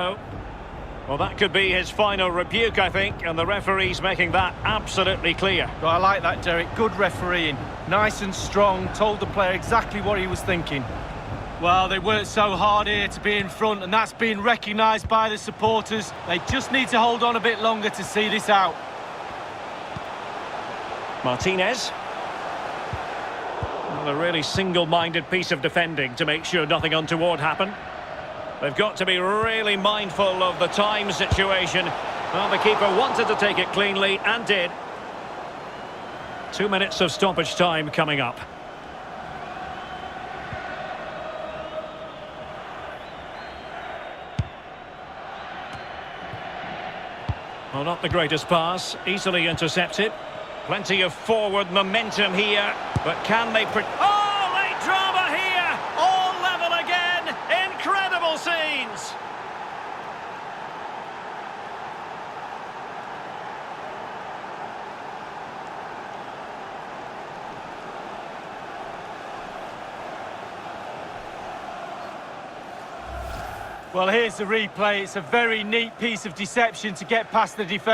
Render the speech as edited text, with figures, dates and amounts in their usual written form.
Oh, well, that could be his final rebuke, I think, and the referee's making that absolutely clear. Well, I like that, Derek. Good refereeing. Nice and strong, told the player exactly what he was thinking. Well, they worked so hard here to be in front, and that's being recognised by the supporters. They just need to hold on a bit longer to see this out. Martinez. Well, a really single-minded piece of defending to make sure nothing untoward happened. They've got to be really mindful of the time situation. Well, the keeper wanted to take it cleanly and did. 2 minutes of stoppage time coming up. Well, not the greatest pass, easily intercepted. Plenty of forward momentum here, but can they... Oh, late drama here! All level again! Incredible scenes! Well, here's the replay. It's a very neat piece of deception to get past the defence.